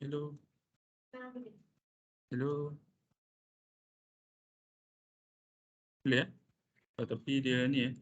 Hello. Hello. Boleh tapi dia ni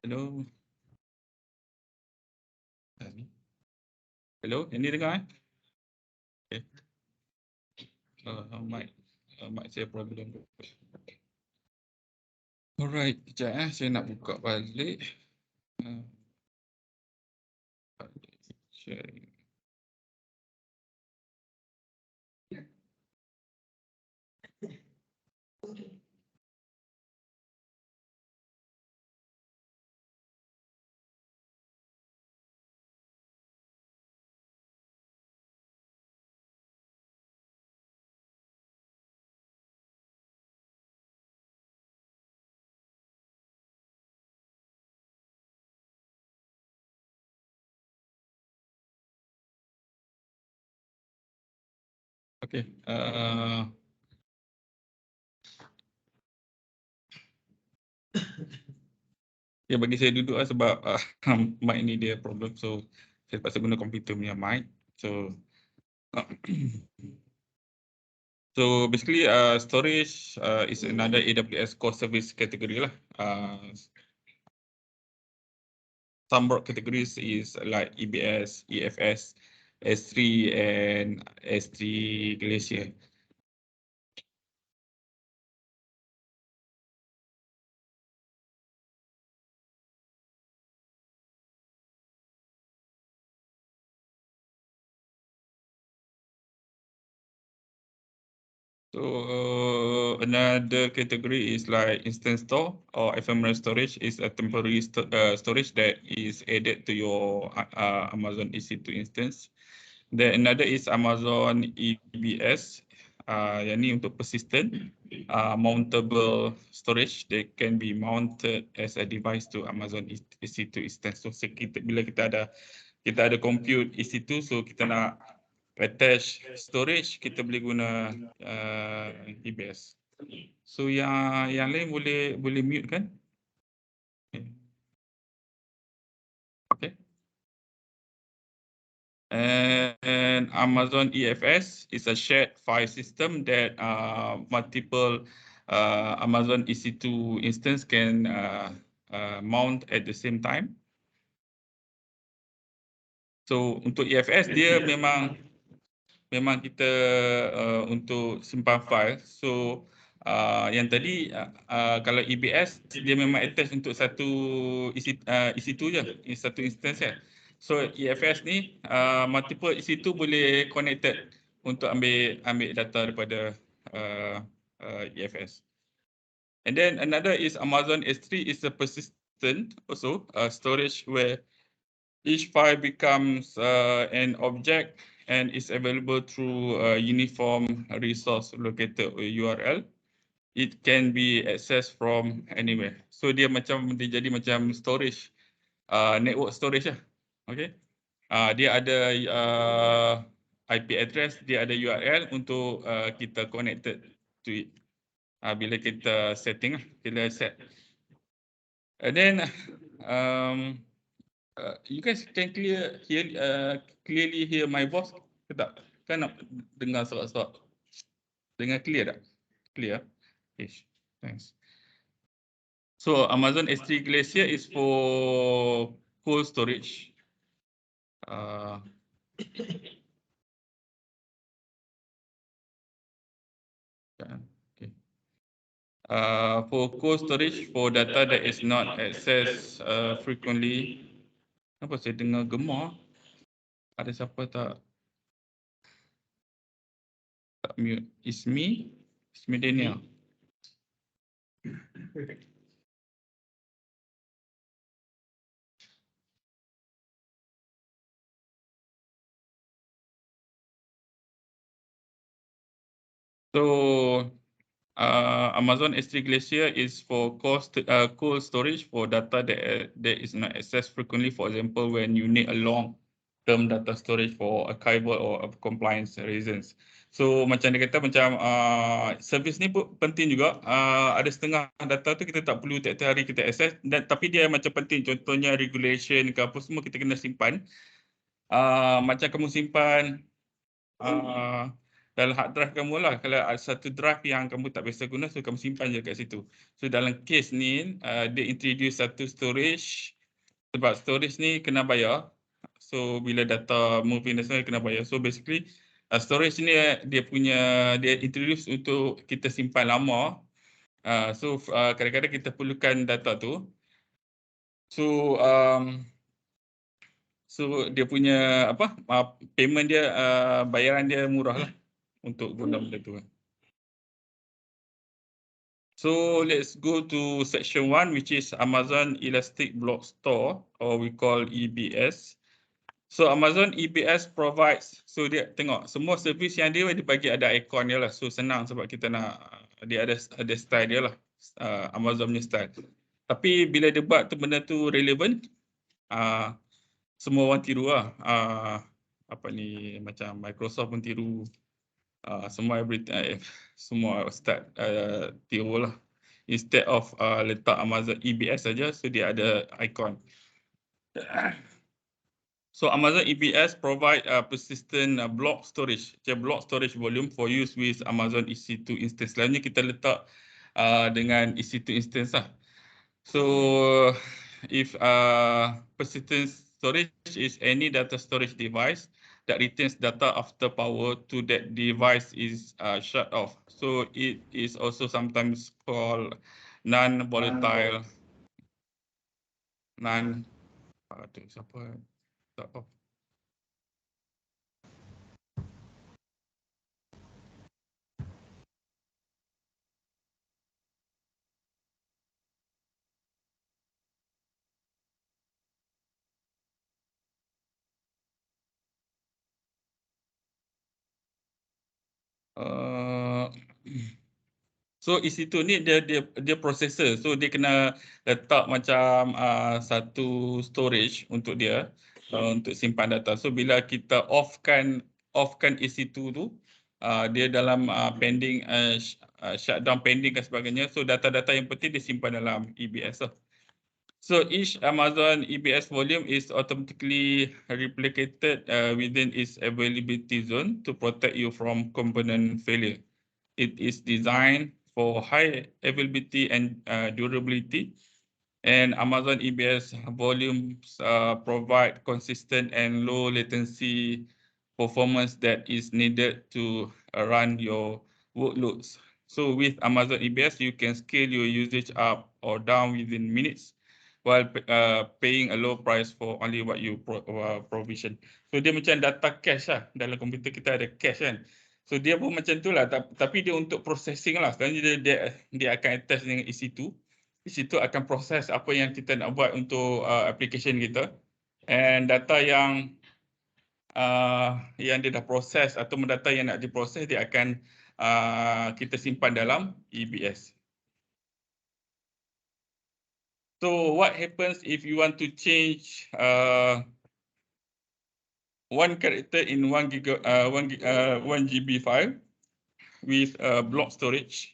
hello. Hello, ini dengar Okay. Mic saya problem. Alright, kejap saya nak buka balik. Sharing. Okay. Ya, bagi saya duduk lah sebab mic ni dia problem, so saya terpaksa guna komputer punya mic. So basically storage is another AWS core service category lah. Some broad categories is like EBS, EFS, S3 and S3 Glacier. So another category is like instance store or ephemeral storage is a temporary storage that is added to your Amazon EC2 instance. Then another is Amazon EBS, yang ni untuk persistent mountable storage that can be mounted as a device to Amazon EC2 instance. So bila kita ada compute EC2, so kita nak attach storage, kita boleh guna EBS. So yang lain boleh mute kan? Okay. And Amazon EFS is a shared file system that multiple Amazon EC2 instance can mount at the same time. So untuk EFS dia memang kita untuk simpan file. So yang tadi kalau EBS dia memang attach untuk satu EC2 je, satu instance ya. So EFS ni multiple EC2 boleh connected untuk ambil data daripada EFS. And then another is Amazon S3 is a persistent also storage where each file becomes an object and is available through a uniform resource located URL. it can be accessed from anywhere. So dia jadi macam storage, network storage lah. Okay. Dia ada IP address, dia ada URL untuk kita connected to it. Bila kita setting lah, kita set. And then you guys can clearly hear my voice ke tak? Kan nak dengar sorak-sorak. Dengar clear tak? Clear. Yes. Thanks. So Amazon S3 Glacier is for cold storage. Okay. For cold storage for data that is not accessed frequently. Apa saya dengar gemar? Ada siapa tak mute? It's me Daniel. So Amazon S3 Glacier is for cold storage for data that is not accessed frequently. For example, when you need a long-term data storage for archival or compliance reasons. So macam dia kata macam servis ni pun penting juga. Ada setengah data tu kita tak perlu tiap-tiap hari kita access, tapi dia macam penting. Contohnya regulation ke apa semua kita kena simpan. Macam kamu simpan dalam hard drive kamu lah. Kalau ada satu drive yang kamu tak biasa guna, so kamu simpan je kat situ. So dalam case ni, dia introduce satu storage. Sebab storage ni kena bayar. So bila data moving dan sebagainya kena bayar. So basically, storage ni dia introduce untuk kita simpan lama. So kadang-kadang kita perlukan data tu. So dia punya payment dia, bayaran dia murah lah untuk guna benda tu. So let's go to section 1, which is Amazon Elastic Block Store, or we call EBS. So Amazon EBS provides, so dia tengok semua servis yang dia bagi ada ikon dia lah. So senang sebab kita nak, dia ada style dia lah, Amazon punya style. Tapi bila dia buat tu benda tu relevant, semua orang tiru lah. Macam Microsoft pun tiru. Semua start tiru lah. Instead of letak Amazon EBS saja, so dia ada icon. So Amazon EBS provide persistent block storage volume for use with Amazon EC2 instance. Selalunya kita letak dengan EC2 instance lah. So if persistent storage is any data storage device that retains data after power to that device is shut off. So it is also sometimes called non-volatile, so EC2 ni dia processor, so dia kena letak macam satu storage untuk dia untuk simpan data. So bila kita offkan EC2 tu, dia dalam pending shutdown pending dan sebagainya. So data-data yang penting disimpan dalam EBS lah. So each Amazon EBS volume is automatically replicated within its availability zone to protect you from component failure. It is designed for high availability and durability, and Amazon EBS volumes provide consistent and low latency performance that is needed to run your workloads. So with Amazon EBS, you can scale your usage up or down within minutes while paying a low price for only what you provision. So dia macam data cache lah. Dalam komputer kita ada cache kan. So dia pun macam tu lah, tapi dia untuk processing lah. Sekarang dia akan attach dengan EC2. EC2 akan proses apa yang kita nak buat untuk application kita. And data yang dia dah proses atau data yang nak diproses, dia akan kita simpan dalam EBS. So what happens if you want to change one character in 1 GB file with block storage?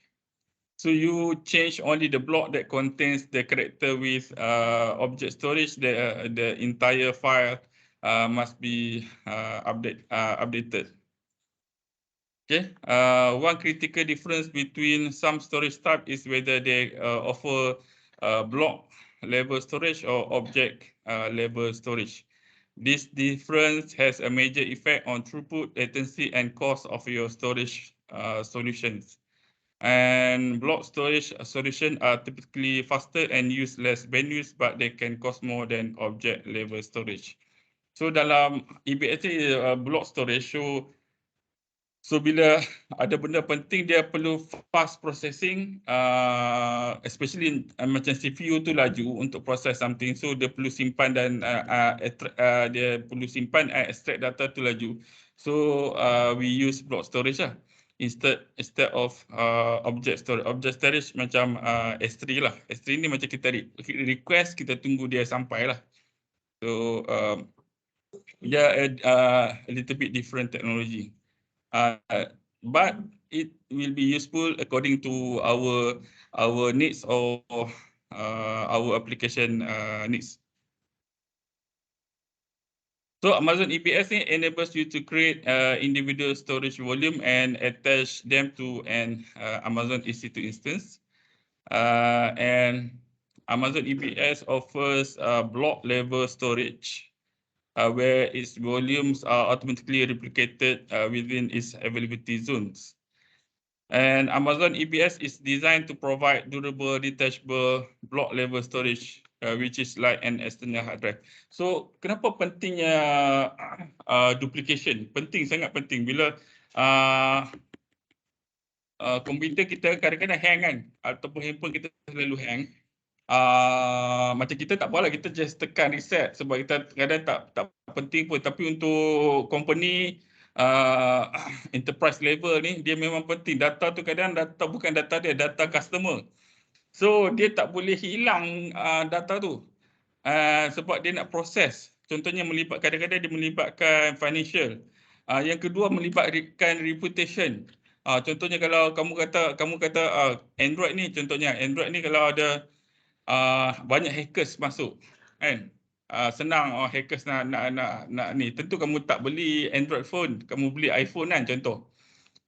So you change only the block that contains the character with object storage. The entire file must be updated. Okay. One critical difference between some storage type is whether they offer block level storage or object level storage. This difference has a major effect on throughput, latency, and cost of your storage solutions. And block storage solutions are typically faster and use less bandwidth, but they can cost more than object level storage. So dalam EBS block storage, so bila ada benda penting dia perlu fast processing, especially macam CPU tu laju untuk process something, so dia perlu simpan dan dia perlu simpan extract data tu laju. So we use block storage lah instead of object storage. Object storage macam S3 lah. S3 ni macam kita request, kita tunggu dia sampai lah. So a little bit different technology. But it will be useful according to our needs or our application needs. So Amazon EBS enables you to create individual storage volume and attach them to an Amazon EC2 instance. And Amazon EBS offers block level storage where its volumes are automatically replicated within its availability zones. And Amazon EBS is designed to provide durable, detachable block level storage, which is like an external hard drive. So, kenapa pentingnya duplication? Penting, sangat penting. Bila komputer kita kadang-kadang hang kan, ataupun handphone kita selalu hang. Macam kita tak apalah, kita just tekan reset sebab kita kadang tak penting pun. Tapi untuk company, enterprise level ni dia memang penting. Data tu kadang data bukan data dia, data customer. So dia tak boleh hilang data tu sebab dia nak proses. Contohnya kadang-kadang dia melibatkan financial. Yang kedua melibatkan reputation. Contohnya kalau kamu kata Android ni, contohnya Android ni kalau ada banyak hackers masuk kan, senang hackers nak ni, tentu kamu tak beli Android phone, kamu beli iPhone kan contoh.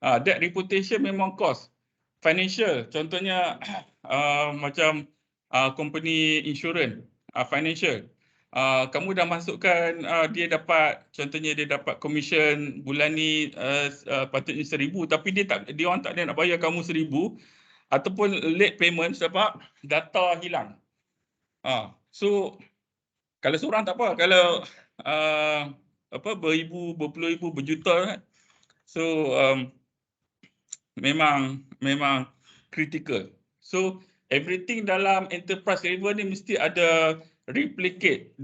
That reputation memang cost. Financial contohnya macam company insurance, financial, kamu dah masukkan dia dapat, contohnya dia dapat commission bulan ni patutnya 1,000 tapi dia orang tak ada nak bayar kamu 1,000 ataupun late payment sebab data hilang. So kalau seorang tak apa, kalau beribu, berpuluh ribu, berjuta kan. So memang critical. So everything dalam enterprise level ni mesti ada duplicate.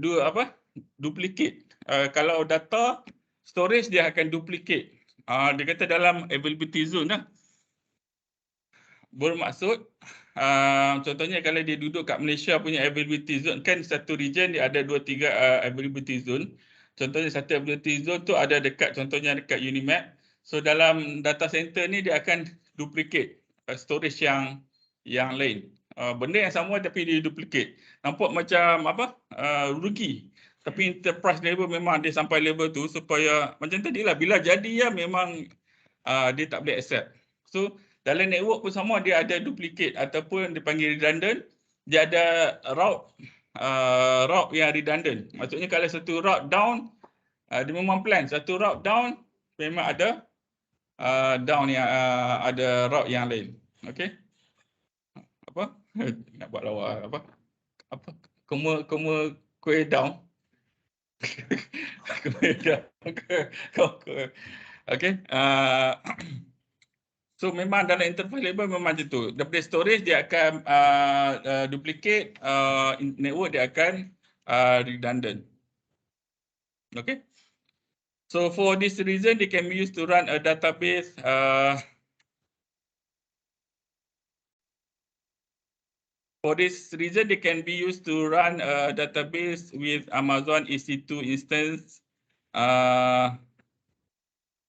Kalau data storage dia akan duplicate. Dia kata dalam availability zone lah. Bermaksud contohnya kalau dia duduk kat Malaysia punya availability zone, kan satu region dia ada 2-3 availability zone. Contohnya satu availability zone tu ada contohnya dekat Unimap. So dalam data center ni dia akan duplicate storage yang lain. Benda yang sama tapi dia duplicate. Nampak macam rugi. Tapi enterprise level memang dia sampai level tu supaya macam tadilah, bila jadi memang dia tak boleh accept. So dalam network pun sama, dia ada duplicate ataupun dipanggil redundant. Dia ada route yang redundant. Maksudnya kalau satu route down, dia memang plan. Satu route down, memang ada down yang ada route yang lain. Okay? Apa? Nak buat lawa apa? Kuih down. Kuih down. Okay? So memang dalam interface level memang macam tu. Daripada storage dia akan duplicate, network dia akan redundant. Okay. So for this reason, they can be used to run a database For this reason, they can be used to run a database with Amazon EC2 instance. And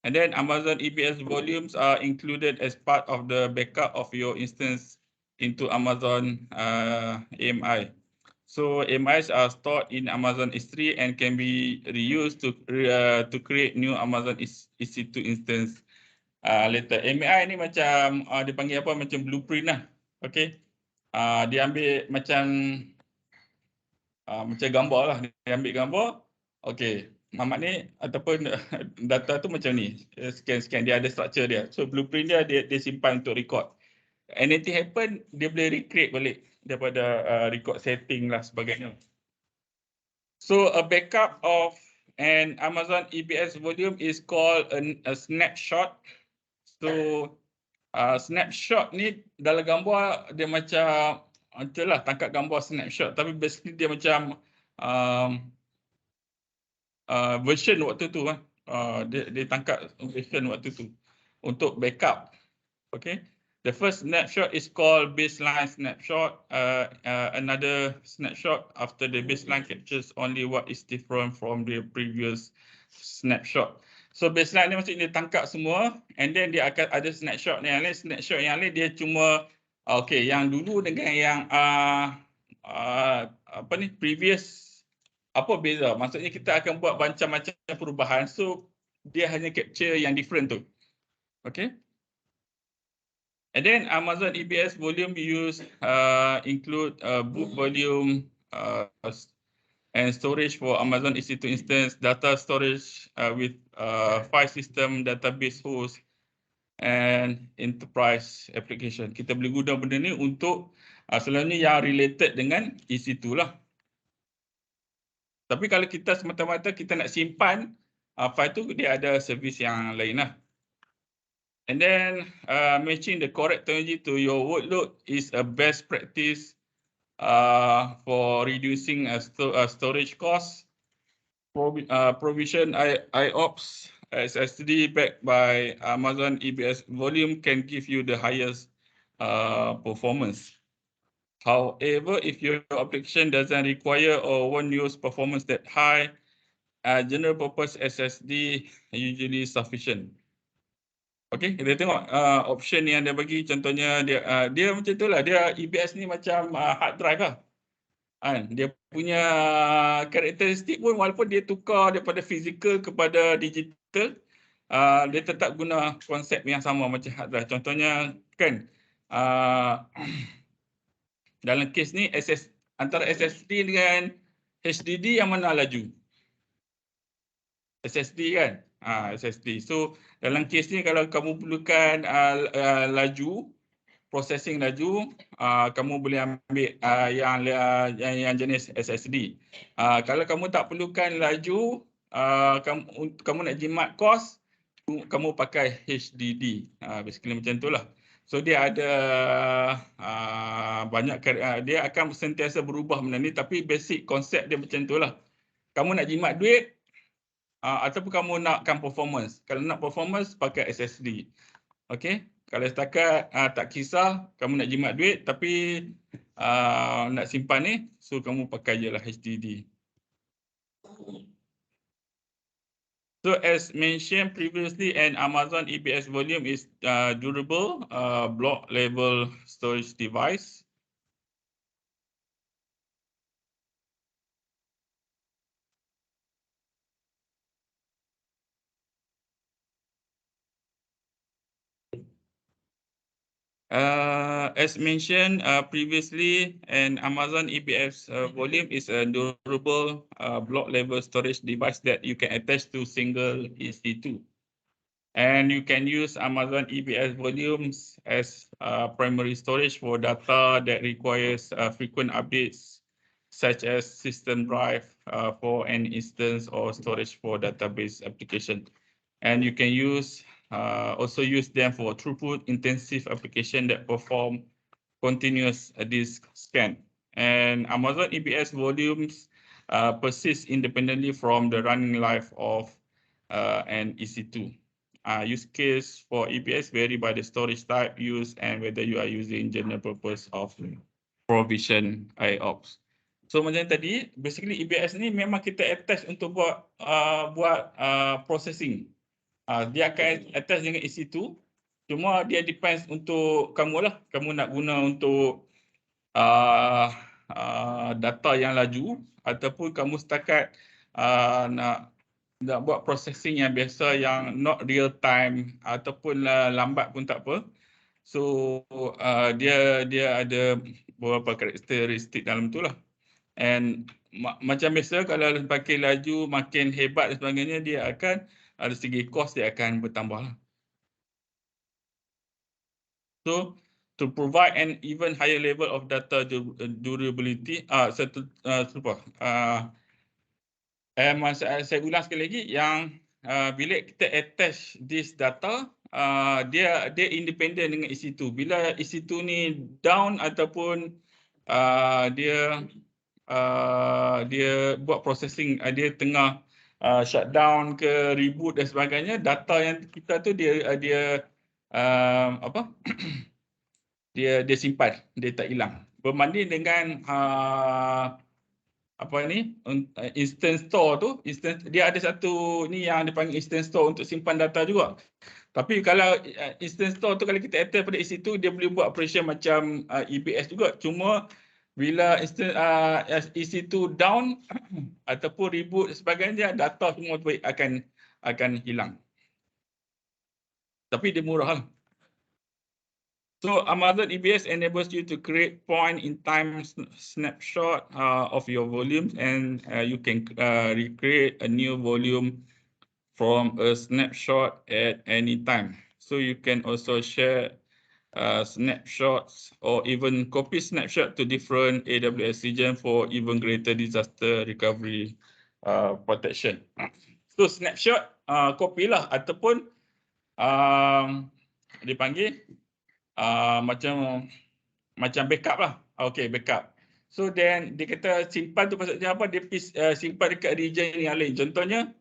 then Amazon EBS volumes are included as part of the backup of your instance into Amazon AMI. So AMIs are stored in Amazon S3 and can be reused to create new Amazon EC2 instance later. AMI ni macam dipanggil apa, macam blueprint lah. Okay. Dia ambil macam gambar lah. Dia ambil gambar. Okay. Mamat ni ataupun data tu macam ni. Scan-scan. Dia ada structure dia. So blueprint dia simpan untuk record. Anything happen, dia boleh recreate balik daripada record setting lah sebagainya. So a backup of an Amazon EBS volume is called a snapshot. So snapshot ni dalam gambar dia macam itulah tangkap gambar snapshot, tapi basically dia macam version waktu tu kan. Dia tangkap version waktu tu untuk backup. Okay. The first snapshot is called baseline snapshot. Another snapshot after the baseline captures only what is different from the previous snapshot. So baseline ni maksudnya dia tangkap semua, and then dia akan ada snapshot yang lain. Snapshot yang lain dia cuma okay, yang dulu dengan yang apa ni previous, apa beza? Maksudnya kita akan buat macam-macam perubahan. So dia hanya capture yang different tu. Okay. And then Amazon EBS volume use include boot volume and storage for Amazon EC2 instance, data storage with file system, database host, and enterprise application. Kita boleh guna benda ni untuk selalunya yang related dengan EC2 lah. Tapi kalau kita semata-mata kita nak simpan file tu, dia ada servis yang lain lah. And then matching the correct technology to your workload is a best practice for reducing storage costs. Provision IOPS SSD backed by Amazon EBS volume can give you the highest performance. However, if your application doesn't require or won't use performance that high, general purpose SSD usually sufficient. Okay, kita tengok option yang dia bagi. Contohnya dia macam tu lah. Dia EBS ni macam hard drive lah. Dia punya karakteristik pun walaupun dia tukar daripada physical kepada digital, dia tetap guna konsep yang sama macam hard drive. Contohnya kan, dalam kes ni antara SSD dengan HDD yang mana laju? SSD kan? SSD. So dalam kes ni kalau kamu perlukan laju, processing laju, kamu boleh ambil yang jenis SSD. Kalau kamu tak perlukan laju, kamu nak jimat kos, kamu pakai HDD. Basically macam itulah. So dia ada banyak, dia akan sentiasa berubah benda ni, tapi basic konsep dia macam itulah. Kamu nak jimat duit, ataupun kamu nakkan performance. Kalau nak performance, pakai SSD. Okay. Kalau setakat tak kisah, kamu nak jimat duit, tapi nak simpan ni, so kamu pakai je lah HDD. So as mentioned previously, an Amazon EBS volume is durable block level storage device. As mentioned previously, an Amazon EBS volume is a durable block level storage device that you can attach to single EC2. And you can use Amazon EBS volumes as primary storage for data that requires frequent updates, such as system drive for an instance or storage for database application. And you can also use them for throughput intensive application that perform continuous disk scan. And Amazon EBS volumes persist independently from the running life of an EC2. Use case for EBS vary by the storage type used and whether you are using general purpose of provision IOPS. So macam tadi, basically EBS ni memang kita attach untuk buat processing. Dia akan attach dengan EC2. Cuma dia depends untuk kamu lah. Kamu nak guna untuk data yang laju ataupun kamu setakat nak buat processing yang biasa yang not real time ataupun lambat pun tak apa. So dia ada beberapa karakteristik dalam tu lah. And macam biasa kalau makin laju, makin hebat dan sebagainya, dia akan dari segi kos dia akan bertambah lah. So to provide an even higher level of data durability, saya ulang sekali lagi yang bila kita attach this data, dia independent dengan EC2. Bila EC2 ni down ataupun dia buat processing, dia tengah shutdown ke reboot dan sebagainya, data yang kita tu dia simpan, dia tak hilang. Berbanding dengan instance store tu, dia ada satu ni yang dipanggil instance store untuk simpan data juga. Tapi kalau instance store tu kalau kita attach pada EC2, dia boleh buat operation macam EBS juga. Cuma bila EC2 down ataupun reboot sebagainya, data semua tu akan hilang. Tapi dia murah lah. So Amazon EBS enables you to create point-in-time snapshot of your volumes, and you can recreate a new volume from a snapshot at any time. So you can also share snapshots or even copy snapshot to different AWS region for even greater disaster recovery protection. So snapshot copy lah ataupun dipanggil macam backup lah. Okay, backup. So then dia kata simpan tu maksudnya apa? Dia simpan dekat region yang lain. Contohnya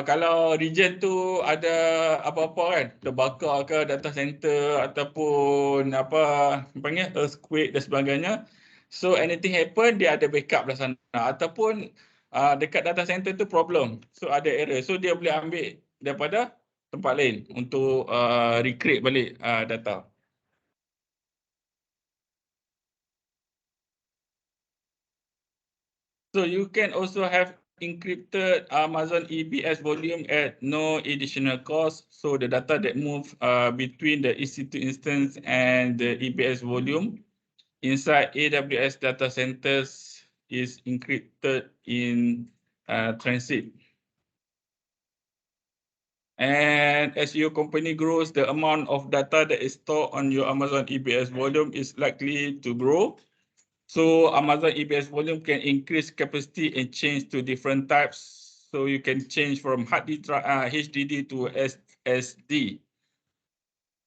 kalau region tu ada apa-apa kan, terbakar ke data center ataupun panggil earthquake dan sebagainya. So anything happen, dia ada backup dah sana. Ataupun dekat data center tu problem. So ada error. So dia boleh ambil daripada tempat lain untuk recreate balik data. So you can also have encrypted Amazon EBS volume at no additional cost. So the data that move between the EC2 instance and the EBS volume inside AWS data centers is encrypted in transit. And as your company grows, the amount of data that is stored on your Amazon EBS volume is likely to grow. So Amazon EBS volume can increase capacity and change to different types. So you can change from HDD to SSD.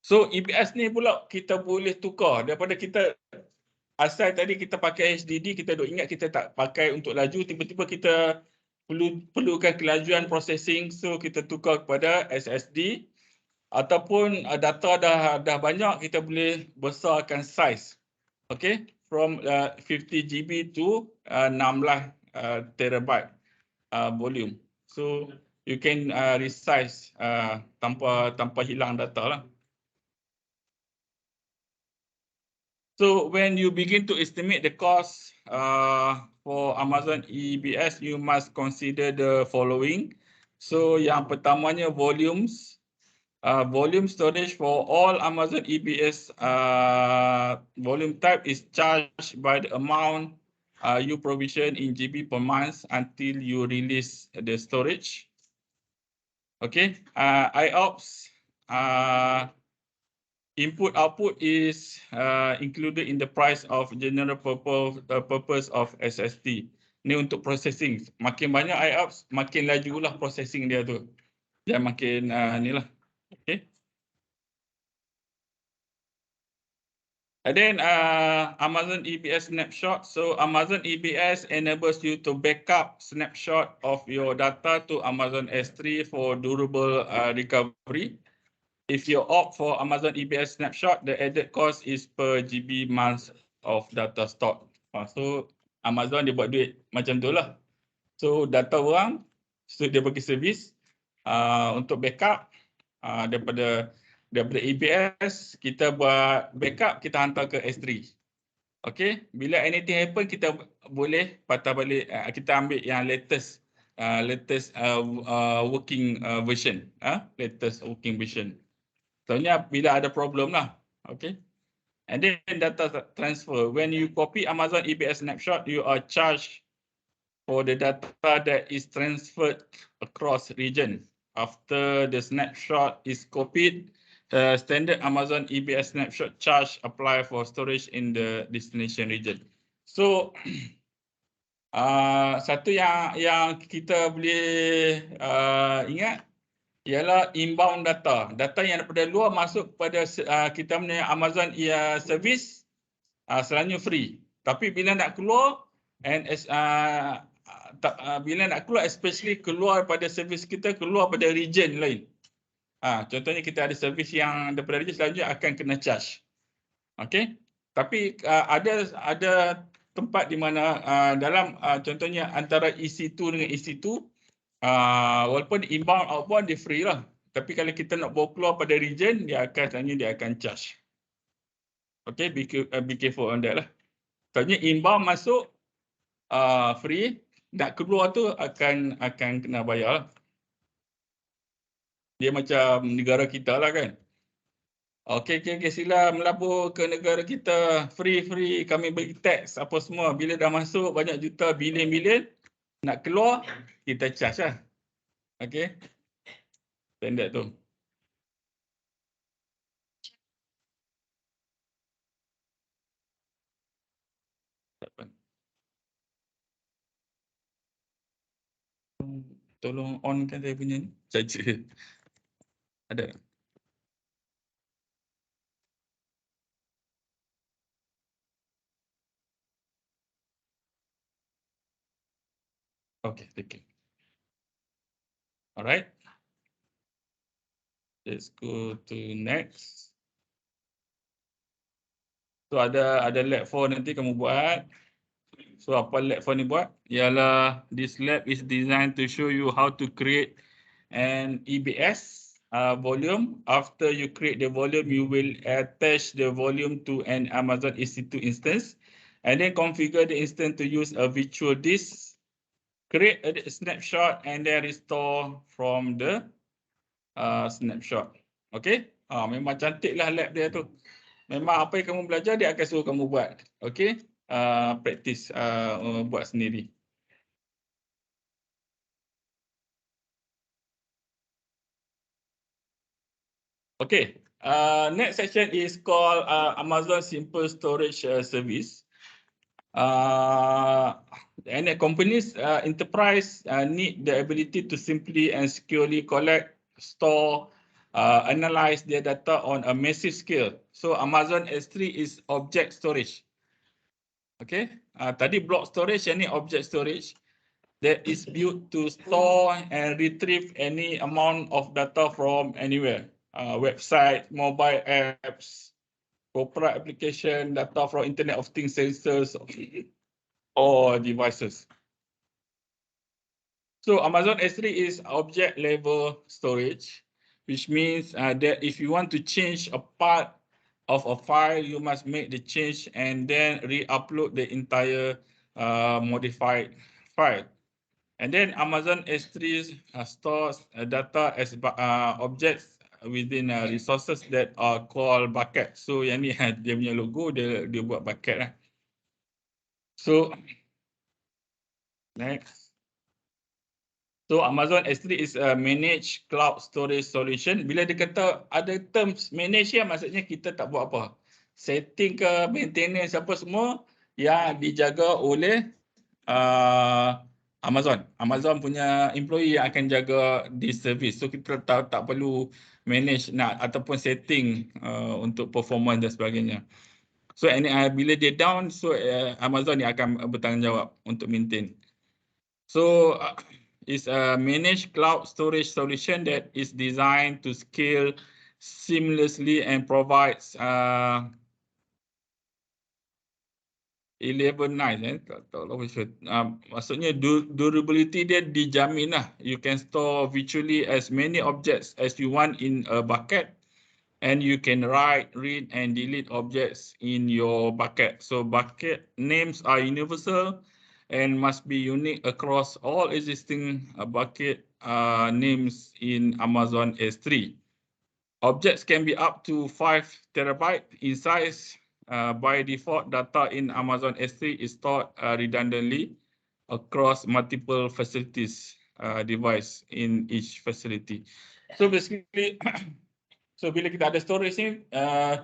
So EBS ni pula kita boleh tukar daripada kita asal tadi kita pakai HDD, kita duk ingat kita tak pakai untuk laju, tiba-tiba kita perlukan kelajuan processing, so kita tukar kepada SSD. Ataupun data dah banyak, kita boleh besarkan size. Okay, from 50 GB to 16 terabyte volume. So you can resize tanpa hilang data lah. So when you begin to estimate the cost for Amazon EBS, you must consider the following. So yang pertamanya volumes. Volume storage for all Amazon EBS volume type is charged by the amount you provision in GB per month until you release the storage. Okay, IOPS input output is included in the price of general purpose of SSD. Ini untuk processing. Makin banyak IOPS, makin lajulah processing dia tu. Dia makin ni lah. Okay. And then Amazon EBS snapshot. So Amazon EBS enables you to backup snapshot of your data to Amazon S3 for durable recovery. If you opt for Amazon EBS snapshot, the added cost is per GB month of data stored. So Amazon dia buat duit macam tu lah. So data orang, so dia bagi servis untuk backup daripada AWS, kita buat backup, kita hantar ke S3. Okay, bila anything happen, kita boleh patah balik, kita ambil yang latest working version, latest working version. Soalnya bila ada problem lah, okay. And then data transfer. When you copy Amazon EBS snapshot, you are charged for the data that is transferred across region. After the snapshot is copied, standard Amazon EBS snapshot charge apply for storage in the destination region. So, satu yang kita boleh ingat ialah inbound data. Data yang daripada luar masuk kepada kita punya Amazon service selalunya free. Tapi bila nak keluar, bila nak keluar, especially keluar pada servis kita, keluar pada region lain. Contohnya kita ada servis yang daripada region, selalunya akan kena charge. Okay. Tapi ada tempat di mana dalam contohnya antara EC2 dengan EC2, walaupun inbound outbound dia free lah. Tapi kalau kita nak bawa keluar pada region, dia akan charge. Okay, be careful on that lah. Soalnya inbound masuk free, nak keluar tu akan kena bayar lah. Dia macam negara kita lah kan. Okay, sila melabur ke negara kita, free, kami bagi tax apa semua. Bila dah masuk banyak juta, bilion, nak keluar, kita charge lah. Okay, standard tu. Tolong on kan saya punya ni. Saja. Ada. Okay, thank you. Alright. Let's go to next. So ada lab 4 nanti kamu buat. So apa lab 4 ni buat? Ialah this lab is designed to show you how to create an EBS volume. After you create the volume, you will attach the volume to an Amazon EC2 instance and then configure the instance to use a virtual disk. Create a snapshot and then restore from the snapshot. Okay? Memang cantiklah lab dia tu. Memang apa yang kamu belajar, dia akan suruh kamu buat. Okay? Practice buat sendiri. Okay. Next section is called Amazon Simple Storage Service. And companies, enterprise need the ability to simply and securely collect, store, analyze their data on a massive scale. So Amazon S3 is object storage. Okay, tadi block storage, yang ni object storage that is built to store and retrieve any amount of data from anywhere. Website, mobile apps, corporate application, data from Internet of Things sensors or devices. So Amazon S3 is object level storage, which means that if you want to change a part of a file, you must make the change and then re-upload the entire modified file. And then Amazon S3 stores data as objects within resources that are called bucket. So yang ni dia punya logo, dia buat bucket lah. So next. So Amazon S3 is a managed cloud storage solution. Bila dia kata ada terms manage, ya maksudnya kita tak buat apa. Setting ke maintenance apa semua yang dijaga oleh Amazon. Amazon punya employee yang akan jaga this service. So kita tak perlu manage ataupun setting untuk performance dan sebagainya. So bila dia down, so Amazon yang akan bertanggungjawab untuk maintain. So it's a managed cloud storage solution that is designed to scale seamlessly and provides 11.9 tak tahu lah. Maksudnya durability dia dijamin lah. You can store virtually as many objects as you want in a bucket, and you can write, read, and delete objects in your bucket. So bucket names are universal and must be unique across all existing bucket names in Amazon S3. Objects can be up to 5 terabyte in size. By default, data in Amazon S3 is stored redundantly across multiple facilities device in each facility. So basically, so bila kita ada storage ni,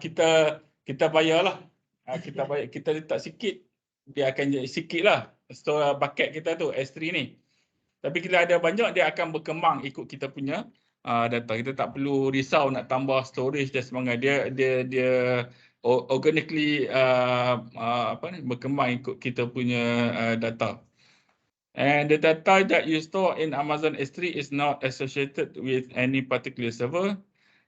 kita bayarlah. Kita letak sikit, dia akan jadi sikit lah store bucket kita tu S3 ni. Tapi bila ada banyak, dia akan berkembang ikut kita punya data. Kita tak perlu risau nak tambah storage dan sebagainya. Dia organically berkembang ikut kita punya data. And the data that you store in Amazon S3 is not associated with any particular server,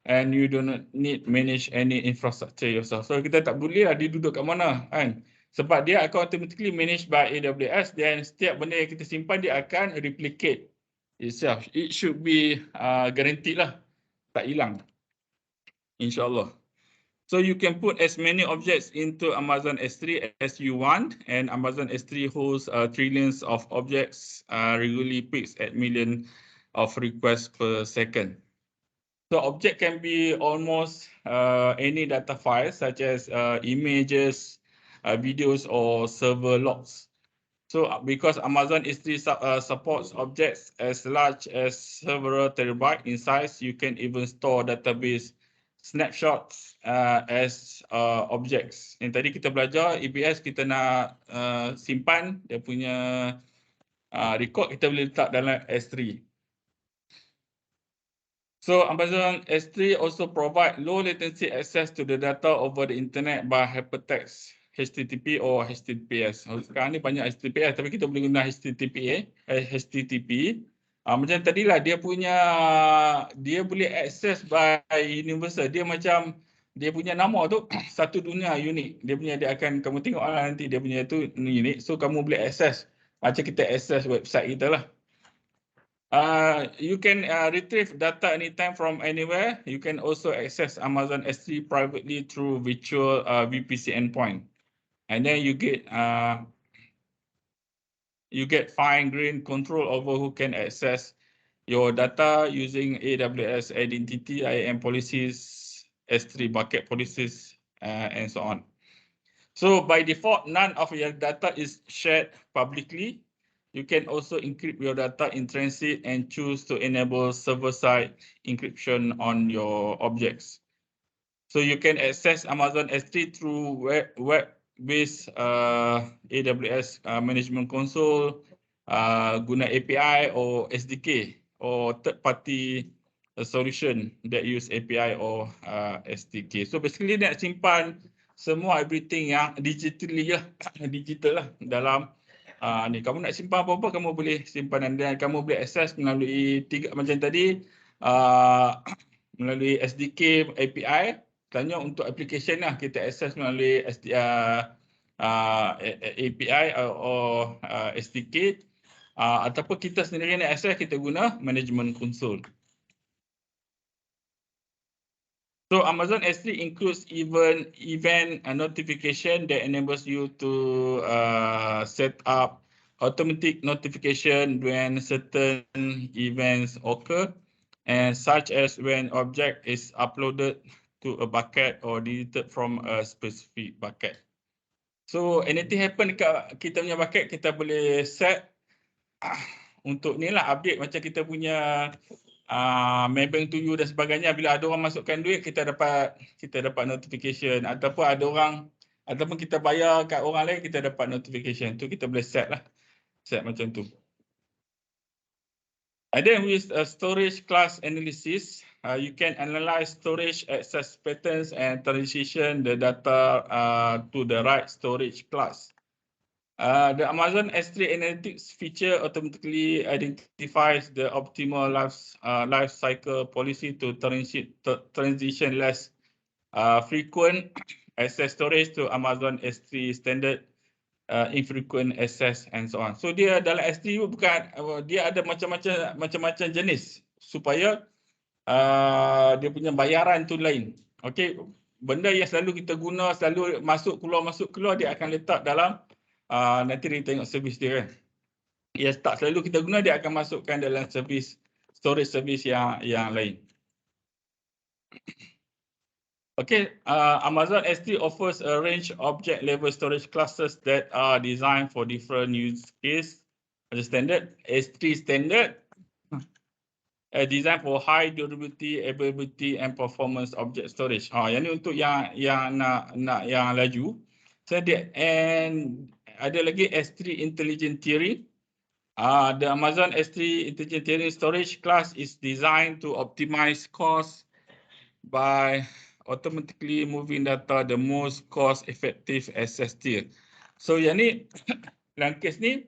and you do not need manage any infrastructure yourself. So kita tak boleh lah dia duduk kat mana kan. Sebab dia akan automatically managed by AWS, dan setiap benda yang kita simpan dia akan replicate itself. It should be guaranteed lah, tak hilang, insyaAllah. So you can put as many objects into Amazon S3 as you want, and Amazon S3 holds trillions of objects, regularly peaks at millions of requests per second. So object can be almost any data files such as images, videos, or server logs. So because Amazon S3 supports objects as large as several terabyte in size, you can even store database snapshots as objects. Yang tadi kita belajar EBS, kita nak simpan dia punya record, kita boleh letak dalam S3. So Amazon S3 also provide low latency access to the data over the internet by hypertext, HTTP or HTTPS. Sekarang ni banyak HTTPS, tapi kita boleh guna HTTP. Macam tadilah dia boleh access by universal. Dia macam dia punya nama tu satu dunia unik. Dia akan kamu tengok lah nanti dia punya tu unik. So kamu boleh access macam kita access website kita lah. You can retrieve data anytime from anywhere. You can also access Amazon S3 privately through virtual VPC endpoint, and then you get fine-grained control over who can access your data using AWS identity, IAM policies, S3 bucket policies, and so on. So by default, none of your data is shared publicly. You can also encrypt your data in transit and choose to enable server-side encryption on your objects. So you can access Amazon S3 through web-based AWS management console, guna API or SDK, or third-party solution that use API or SDK. So basically nak simpan semua everything yang digital lah dalam ni. Kamu nak simpan apa-apa, kamu boleh simpan, dan kamu boleh access melalui tiga macam tadi, melalui SDK, API. Tanya untuk application lah, kita access melalui API or SDK, ataupun kita sendiri nak access, kita guna management console. So Amazon S3 includes even event notification that enables you to set up automatic notification when certain events occur, and such as when object is uploaded to a bucket or deleted from a specific bucket. So anything happen dekat kita punya bucket, kita boleh set untuk ni lah, update macam kita punya Maybank to you dan sebagainya. Bila ada orang masukkan duit, kita dapat notification, ataupun kita bayar kat orang lain, kita dapat notification. Tu kita boleh set lah, set macam tu. And then with storage class analysis, you can analyze storage access patterns and transition the data to the right storage class. The Amazon S3 Analytics feature automatically identifies the optimal life cycle policy to transition less frequent access storage to Amazon S3 standard infrequent access and so on. So dia dalam S3 bukan dia ada macam-macam jenis supaya dia punya bayaran tu lain. Okey, benda yang selalu kita guna, selalu masuk keluar dia akan letak dalam nanti kita tengok servis dia kan. Yang tak selalu kita guna dia akan masukkan dalam servis storage service yang lain. Okay, Amazon S3 offers a range of object level storage clusters that are designed for different use case. As a standard, S3 standard, designed for high durability, availability and performance object storage. Yang ni untuk yang nak yang laju. So and ada lagi S3 Intelligent Tiering. The Amazon S3 Intelligent Tiering storage class is designed to optimize cost by automatically moving data the most cost-effective access tier. So yang ni, dalam kes ni,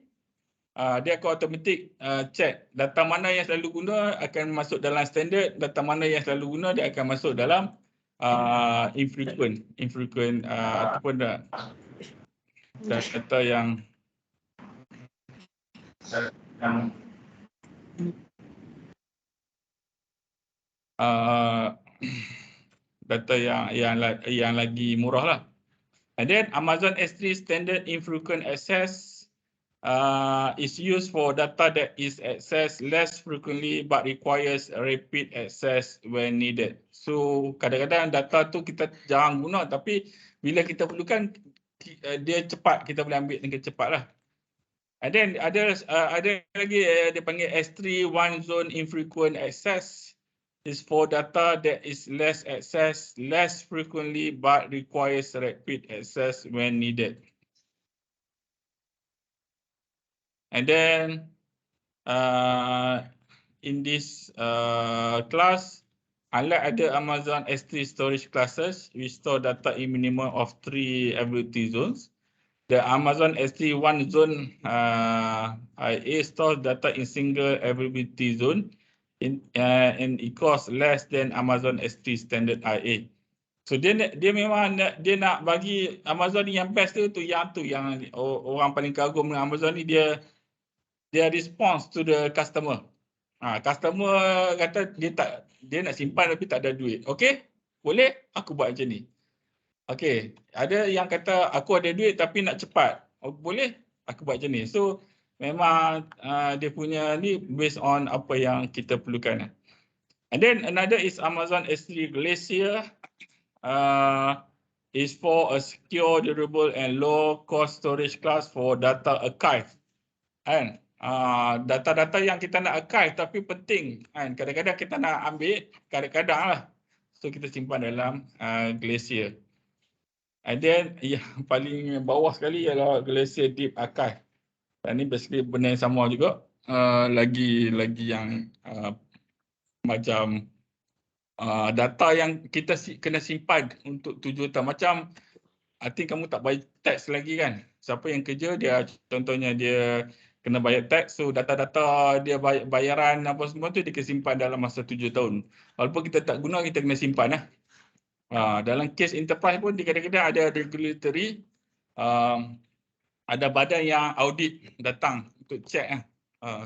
dia akan automatic check data mana yang selalu guna akan masuk dalam standard, data mana yang selalu guna dia akan masuk dalam infrequent ataupun data yang data yang lagi murah lah. And then Amazon S3 standard infrequent access is used for data that is accessed less frequently but requires rapid access when needed. So kadang-kadang data tu kita jarang guna tapi bila kita perlukan dia cepat, kita boleh ambil dengan cepat lah. And then ada lagi dia panggil S3 one zone infrequent access is for data that is less accessed less frequently but requires rapid access when needed. And then in this class, unlike other Amazon S3 storage classes, we store data in minimum of 3 availability zones. The Amazon S3 one zone IA stores data in single availability zone and it costs less than Amazon S3 standard IA. So dia memang dia nak bagi Amazon ni yang best tu yang orang paling kagum dengan Amazon ni dia response to the customer. Customer kata dia nak simpan tapi tak ada duit. Okey, boleh aku buat macam ni. Okey, ada yang kata aku ada duit tapi nak cepat. Boleh aku buat macam ni. So memang dia punya ni based on apa yang kita perlukan. And then another is Amazon S3 Glacier. Is for a secure, durable and low cost storage class for data archive. Kan? Data-data yang kita nak archive tapi penting. Kan? Kadang-kadang kita nak ambil, kadang-kadang lah. So kita simpan dalam Glacier. And then yang paling bawah sekali ialah Glacier Deep Archive. Dan ni basically benda yang sama juga. Lagi yang macam data yang kita kena simpan untuk tujuan macam I think kamu tak bayar tax lagi kan. Siapa yang kerja dia contohnya dia kena bayar tax, so data-data dia bayaran apa semua tu dia kena simpan dalam masa 7 tahun. Walaupun kita tak guna kita kena simpan lah. Dalam kes enterprise pun kadang-kadang ada regulatory ada badan yang audit datang untuk check lah.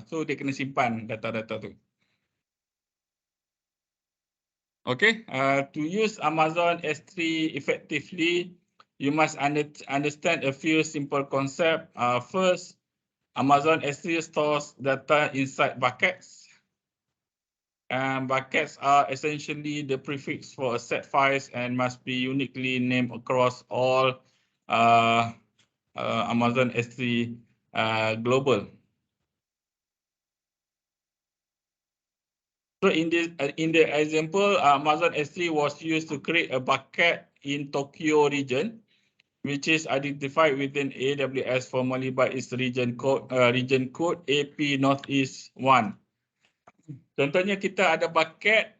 So dia kena simpan data-data tu. Okay, to use Amazon S3 effectively, you must understand a few simple concepts. First, Amazon S3 stores data inside buckets. And buckets are essentially the prefix for a set files and must be uniquely named across all Amazon S3 global. So in the example, Amazon S3 was used to create a bucket in Tokyo region, which is identified within AWS formally by its region code AP Northeast 1. Contohnya kita ada bucket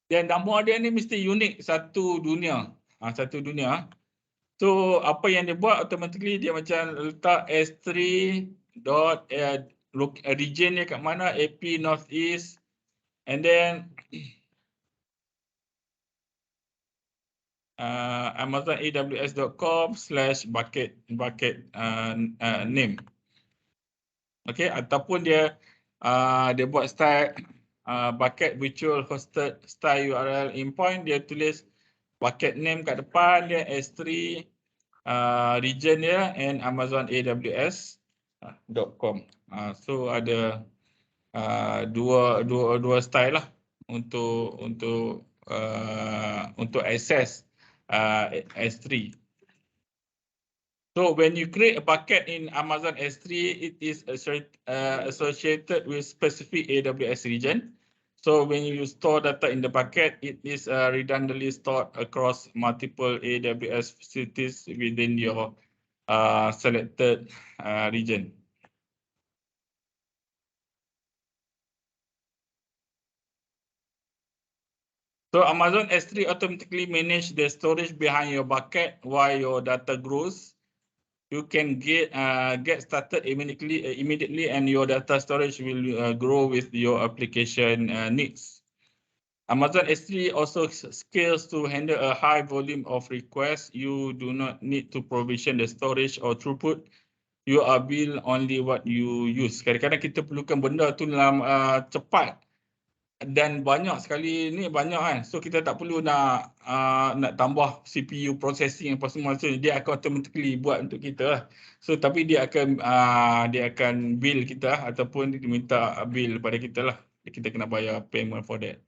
dan nama dia ni mesti unik satu dunia. Satu dunia. So apa yang dia buat automatically dia macam letak S3 region dia kat mana AP Northeast. And then amazonaws.com/bucket name. Okay, ataupun dia buat style bucket virtual hosted style URL endpoint, dia tulis bucket name kat depan dia S3 region dia and amazonaws.com. So ada dua style lah untuk access S3. So when you create a bucket in Amazon S3, it is associated with specific AWS region. So when you store data in the bucket, it is redundantly stored across multiple AWS facilities within your selected region. So Amazon S3 automatically manage the storage behind your bucket while your data grows. You can get started immediately, and your data storage will grow with your application needs. Amazon S3 also scales to handle a high volume of requests. You do not need to provision the storage or throughput. You are bill only what you use. Kadang-kadang kita perlukan benda tu dalam cepat dan banyak sekali ni banyak kan. So kita tak perlu nak tambah CPU processing apa semua, so dia akan automatically buat untuk kita lah. So tapi dia akan bill kita ataupun dia minta bill pada kita lah. Kita kena bayar payment for that.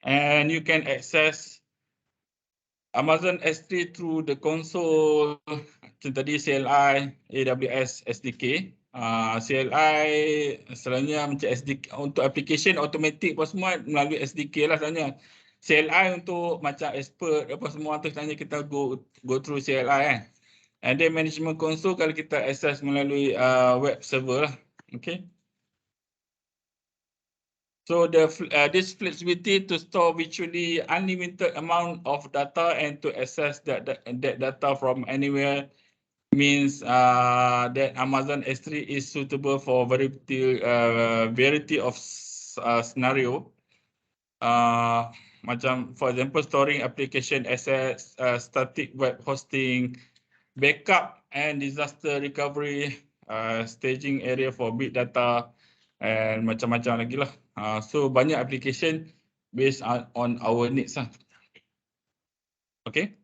And you can access Amazon S3 through the console, macam tadi CLI, AWS SDK. CLI selalunya macam SDK untuk application automatic apa semua melalui SDK lah selalunya. CLI untuk macam expert apa semua tu selalunya kita go through CLI kan. And then management console kalau kita access melalui web server lah. Okay. So this flexibility to store virtually unlimited amount of data and to access that data from anywhere means that Amazon S3 is suitable for variety of scenario. Macam for example storing application assets, static web hosting, backup and disaster recovery, staging area for big data, and macam-macam lagi lah. So banyak application based on our needs lah. Okay.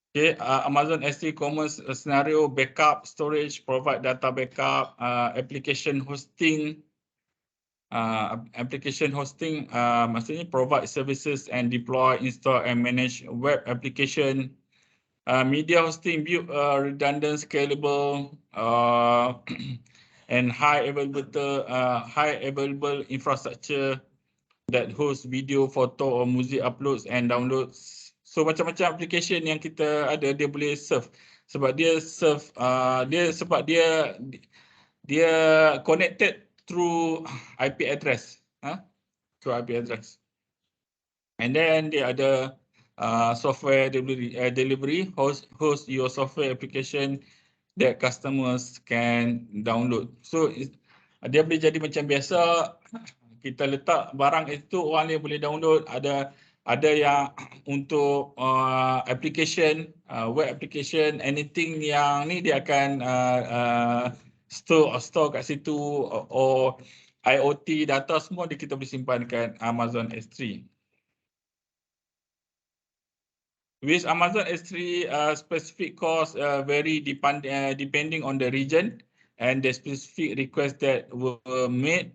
Okay, Amazon S3 common scenario: backup, storage, provide data backup, application hosting. Maksudnya provide services and deploy, install and manage web application. Media hosting, build redundant, scalable, and high available infrastructure that hosts video, photo or music uploads and downloads. So macam-macam application yang kita ada dia boleh serve sebab dia connected through IP address, through IP address. And then dia ada software delivery, host your software application that customers can download. So dia boleh jadi macam biasa, kita letak barang itu orang dia boleh download. Ada yang untuk application, web application, anything yang ni dia akan store kat situ, or IoT data semua kita boleh simpankan Amazon S3. With Amazon S3, specific costs vary depending on the region and the specific requests that were made.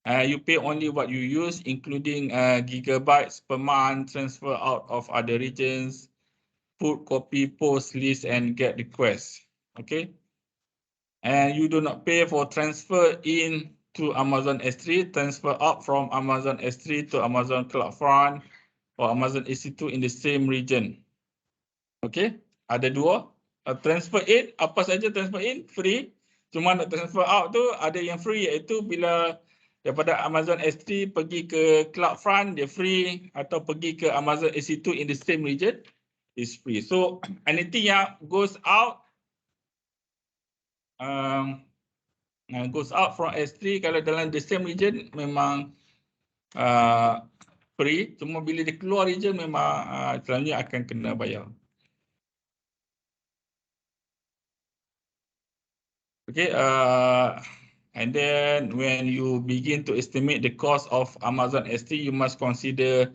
You pay only what you use, including gigabytes per month, transfer out of other regions, put, copy, post, list, and get requests. Okay. And you do not pay for transfer in to Amazon S3, transfer out from Amazon S3 to Amazon CloudFront or Amazon EC2 in the same region. Okay, ada dua. Transfer in, apa saja transfer in, free. Cuma nak transfer out tu ada yang free, iaitu bila daripada Amazon S3 pergi ke CloudFront, dia free, atau pergi ke Amazon EC2 in the same region, is free. So anything yang goes out from S3 kalau dalam the same region memang free, cuma bila dia keluar region memang selalunya akan kena bayar. Okay, and then when you begin to estimate the cost of Amazon S3, you must consider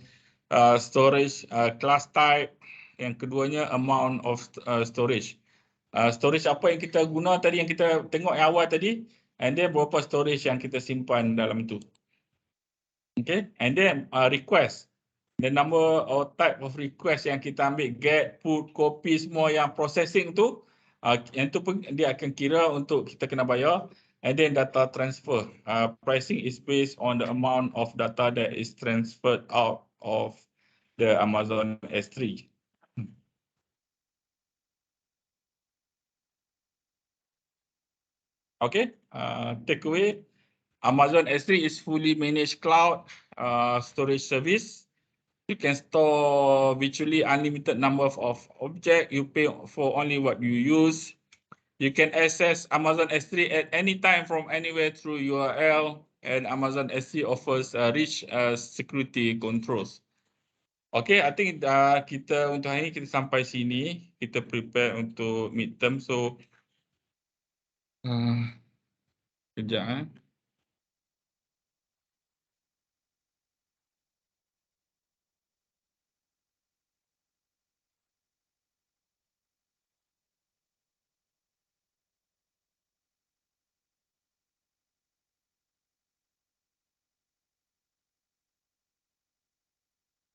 storage class type, yang keduanya amount of storage. Storage apa yang kita guna tadi, yang kita tengok yang awal tadi, and then berapa storage yang kita simpan dalam itu. Okay, and then request. The number or type of request yang kita ambil, get, put, copy, semua yang processing tu, yang tu pun dia akan kira untuk kita kena bayar. And then data transfer. Pricing is based on the amount of data that is transferred out of the Amazon S3. Okay, takeaway. Amazon S3 is fully managed cloud storage service. You can store virtually unlimited number of objects. You pay for only what you use. You can access Amazon S3 at any time from anywhere through URL, and Amazon S3 offers rich security controls. Okay, I think kita untuk hari ini kita sampai sini. Kita prepare untuk midterm. So, kejap.